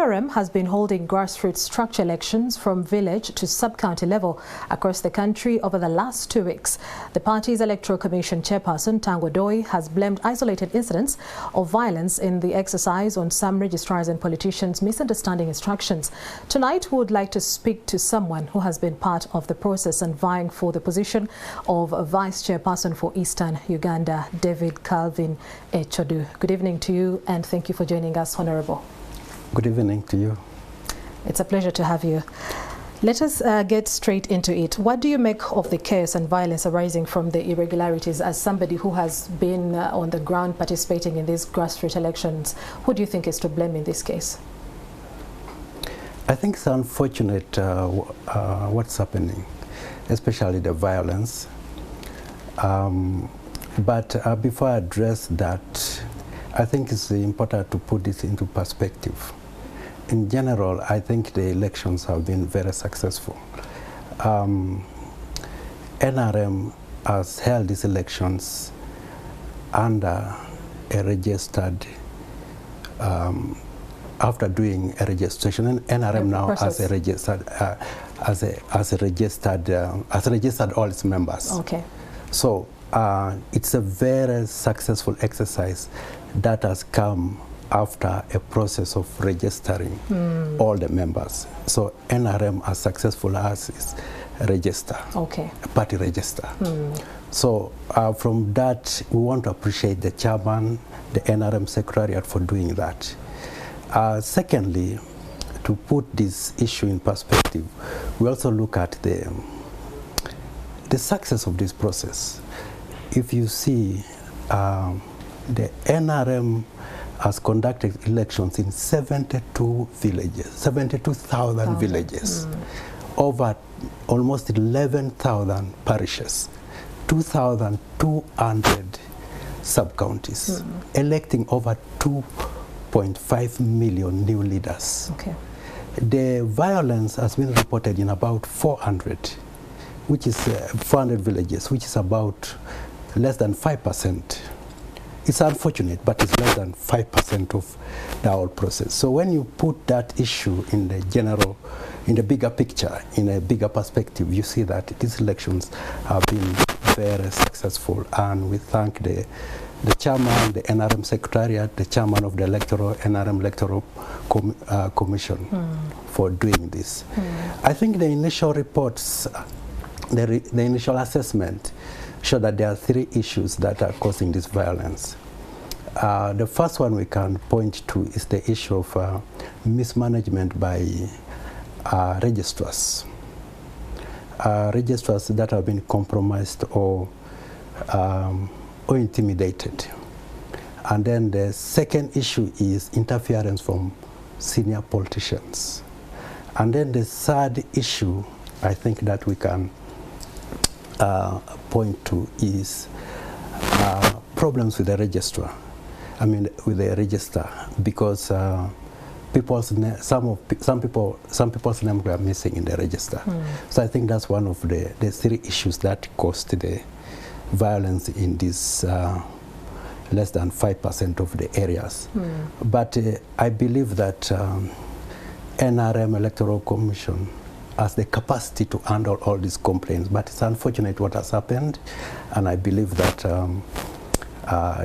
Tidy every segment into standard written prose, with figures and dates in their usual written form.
NRM has been holding grassroots structure elections from village to sub-county level across the country over the last 2 weeks. The party's Electoral Commission Chairperson, Tanga Odoi, has blamed isolated incidents of violence in the exercise on some registrars and politicians misunderstanding instructions. Tonight, we would like to speak to someone who has been part of the process and vying for the position of Vice Chairperson for Eastern Uganda, Calvin Echudo. Good evening to you and thank you for joining us, Honourable. Good evening to you. It's a pleasure to have you. Let us get straight into it. What do you make of the chaos and violence arising from the irregularities? As somebody who has been on the ground participating in these grassroots elections, who do you think is to blame in this case? I think it's unfortunate what's happening, especially the violence. But before I address that, I think it's important to put this into perspective. In general, I think the elections have been very successful. NRM has held these elections under a registered, after doing a registration, and NRM now has registered all its members. Okay. So it's a very successful exercise that has come after a process of registering all the members. So NRM, as successful as is register, a party register. So from that, we want to appreciate the chairman, the NRM secretariat for doing that. Secondly, to put this issue in perspective, we also look at the success of this process. If you see, the NRM has conducted elections in 72 villages, 72,000 villages, over almost 11,000 parishes, 2,200 sub-counties, electing over 2.5 million new leaders. Okay. The violence has been reported in about 400, which is 400 villages, which is about less than 5%. It's unfortunate, but it's less than 5% of the whole process. So when you put that issue in the general, in the bigger picture, in a bigger perspective, you see that these elections have been very successful. And we thank the chairman, the NRM secretariat, the chairman of the NRM Electoral Commission for doing this. I think the initial reports, the initial assessment, show that there are 3 issues that are causing this violence. The first one we can point to is the issue of mismanagement by registrars. Registrars that have been compromised or intimidated. And then the second issue is interference from senior politicians. And then the third issue, I think, that we can point to is problems with the registrar. I mean, with the register, because some people's names were missing in the register. So I think that's one of the 3 issues that caused the violence in this less than 5% of the areas. But I believe that NRM Electoral Commission has the capacity to handle all these complaints, but it's unfortunate what has happened, and I believe that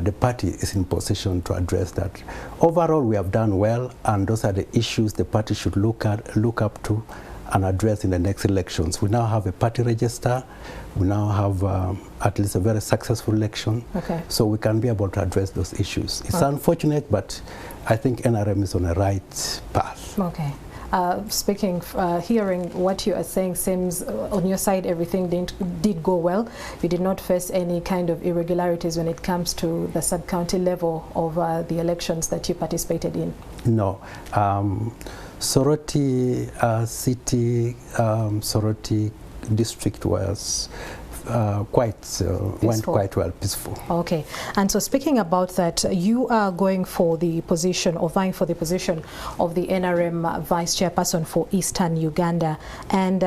the party is in position to address that. Overall, we have done well, and those are the issues the party should look up to and address in the next elections. We now have a party register. We now have at least a very successful election, so we can be able to address those issues. It's unfortunate, but I think NRM is on the right path. Okay. Hearing what you are saying, seems on your side everything did go well. You did not face any kind of irregularities when it comes to the sub-county level of the elections that you participated in? No. Soroti City, Soroti District was went quite well, peaceful. Okay, and so speaking about that, you are going for the position or vying for the position of the NRM Vice Chairperson for Eastern Uganda, and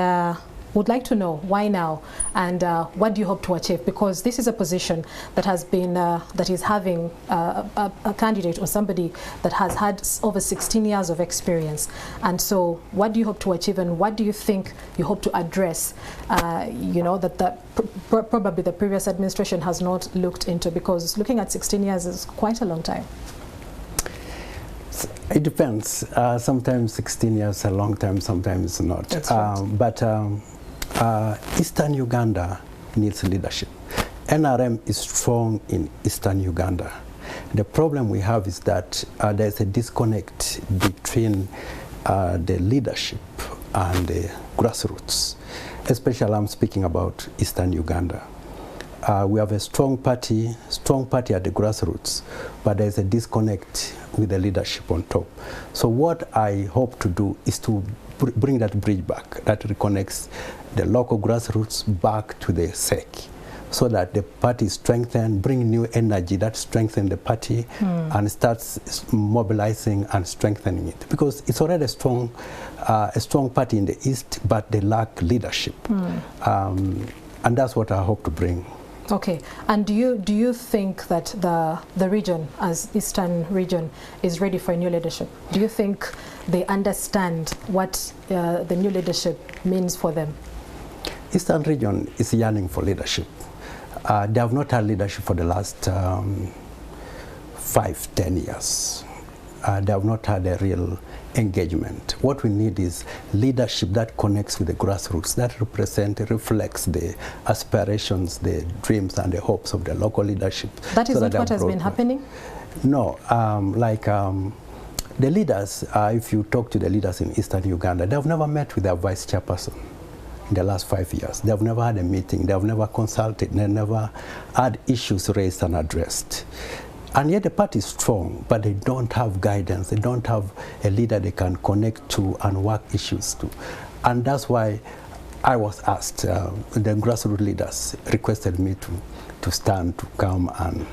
would like to know why now, and what do you hope to achieve? Because this is a position that has been that is having a candidate or somebody that has had over 16 years of experience. And so, what do you hope to achieve, and what do you think you hope to address? You know, that probably the previous administration has not looked into, because looking at 16 years is quite a long time. It depends. Sometimes 16 years is a long time, sometimes not. That's right. But Eastern Uganda needs leadership. NRM is strong in Eastern Uganda. The problem we have is that there's a disconnect between the leadership and the grassroots. Especially I'm speaking about Eastern Uganda. We have a strong party at the grassroots, but there's a disconnect with the leadership on top. So what I hope to do is to bring that bridge back, that reconnects the local grassroots back to the SEC, so that the party is strengthened, bring new energy that strengthens the party and starts mobilizing and strengthening it. Because it's already a strong party in the East, but they lack leadership. And that's what I hope to bring. Okay, and do you think that the region, as Eastern region, is ready for a new leadership? Do you think they understand what the new leadership means for them? Eastern region is yearning for leadership. They have not had leadership for the last 5-10 years. They have not had a real engagement. What we need is leadership that connects with the grassroots, that reflects the aspirations, the dreams and the hopes of the local leadership. That is not what has been happening? No, the leaders, if you talk to the leaders in Eastern Uganda, they have never met with their vice chairperson in the last 5 years. They have never had a meeting, they have never consulted, they never had issues raised and addressed. And yet the party is strong, but they don't have guidance. They don't have a leader they can connect to and work issues to. And that's why I was asked, the grassroots leaders requested me to stand, to come and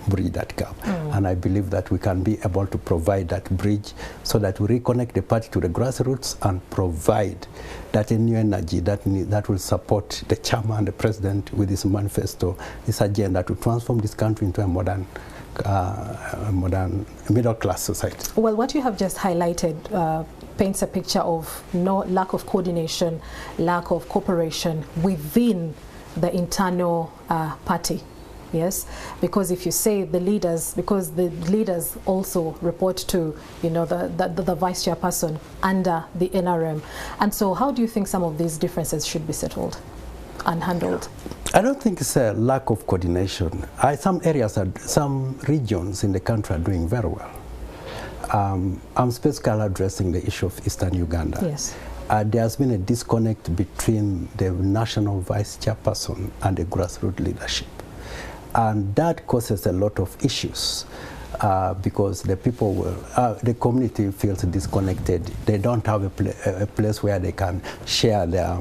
bridge that gap. And I believe that we can be able to provide that bridge so that we reconnect the party to the grassroots and provide that new energy that will support the chairman, the president, with this manifesto, this agenda to transform this country into a modern middle-class society. Well, what you have just highlighted paints a picture of lack of coordination, lack of cooperation within the internal party. Yes, because if you say the leaders, because the leaders also report to, you know, the vice chairperson under the NRM, and so how do you think some of these differences should be settled and handled? I don't think it's a lack of coordination. Some regions in the country are doing very well. I'm specifically addressing the issue of Eastern Uganda. Yes. There has been a disconnect between the national vice chairperson and the grassroots leadership. And that causes a lot of issues because the community feels disconnected. They don't have a place where they can share their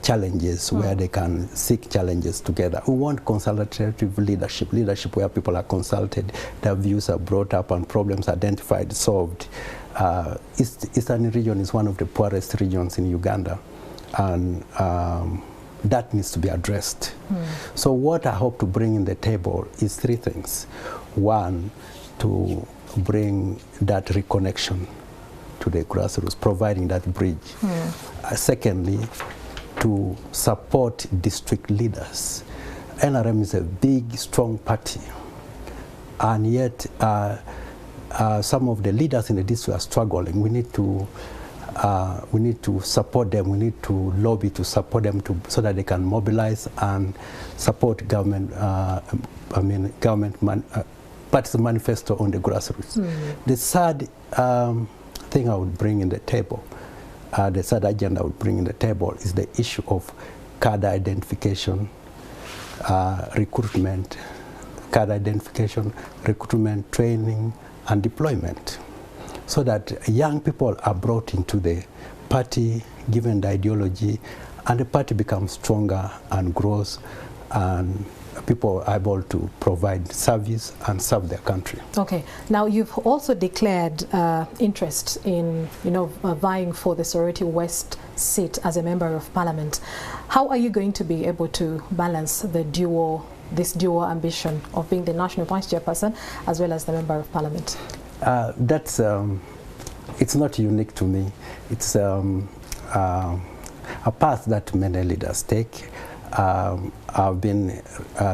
challenges, where they can seek challenges together. We want consultative leadership where people are consulted, their views are brought up and problems identified, solved. Eastern region is one of the poorest regions in Uganda, and that needs to be addressed. So what I hope to bring in the table is 3 things. One, to bring that reconnection to the grassroots, providing that bridge. Secondly, to support district leaders. NRM is a big, strong party, and yet some of the leaders in the district are struggling. We need to support them. We need to lobby to support them so that they can mobilize and support government. Party's manifesto on the grassroots. The third thing I would bring in the table, the third agenda I would bring in the table is the issue of cadre identification, recruitment, training, and deployment, so that young people are brought into the party, given the ideology, and the party becomes stronger and grows and people are able to provide service and serve their country. Okay. Now you've also declared interest in, vying for the Sorority West seat as a member of Parliament. How are you going to be able to balance this dual ambition of being the National Vice Chairperson as well as the Member of Parliament? It's not unique to me. It's a path that many leaders take. I've been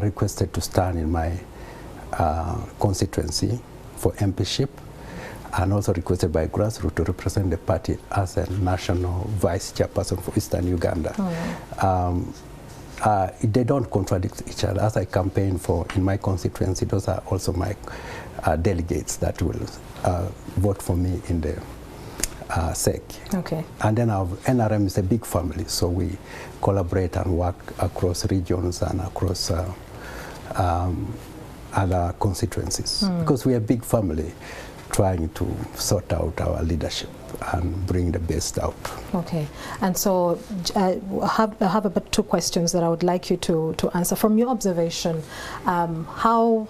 requested to stand in my constituency for MPship, and also requested by grassroots to represent the party as a national vice chairperson for Eastern Uganda. They don't contradict each other. As I campaign for in my constituency, those are also my delegates that will vote for me in the SEC. Okay. And then our NRM is a big family, so we collaborate and work across regions and across other constituencies, because we are a big family trying to sort out our leadership and bring the best out. Okay, and so I have about 2 questions that I would like you to answer. From your observation, how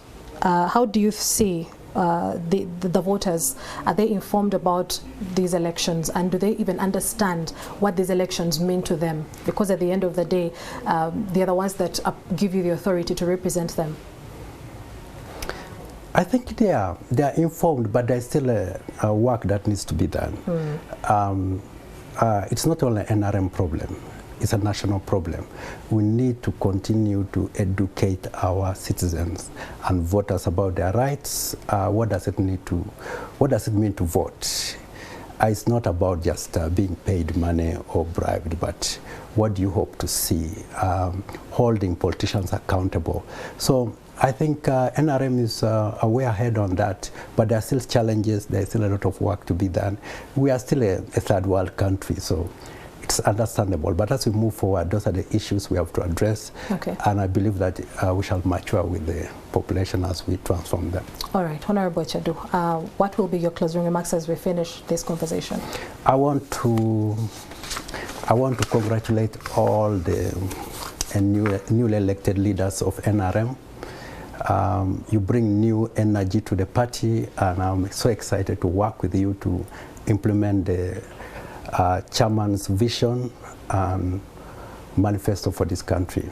do you see the voters? Are they informed about these elections, and do they even understand what these elections mean to them? Because at the end of the day, they are the ones that give you the authority to represent them. I think they are informed, but there's still a work that needs to be done. It's not only an NRM problem, it's a national problem. We need to continue to educate our citizens and voters about their rights. What does it mean to vote? It's not about just being paid money or bribed, but what do you hope to see? Holding politicians accountable. So I think NRM is way ahead on that, but there are still challenges. There's still a lot of work to be done. We are still a third world country, so it's understandable. But as we move forward, those are the issues we have to address. Okay. And I believe that we shall mature with the population as we transform them. All right. Honorable Echudo, what will be your closing remarks as we finish this conversation? I want to congratulate all the newly elected leaders of NRM. You bring new energy to the party, and I'm so excited to work with you to implement the chairman's vision and manifesto for this country.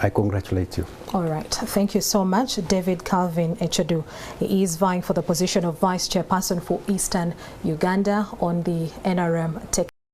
I congratulate you. All right. Thank you so much, David Calvin Echudo. He is vying for the position of Vice Chairperson for Eastern Uganda on the NRM ticket.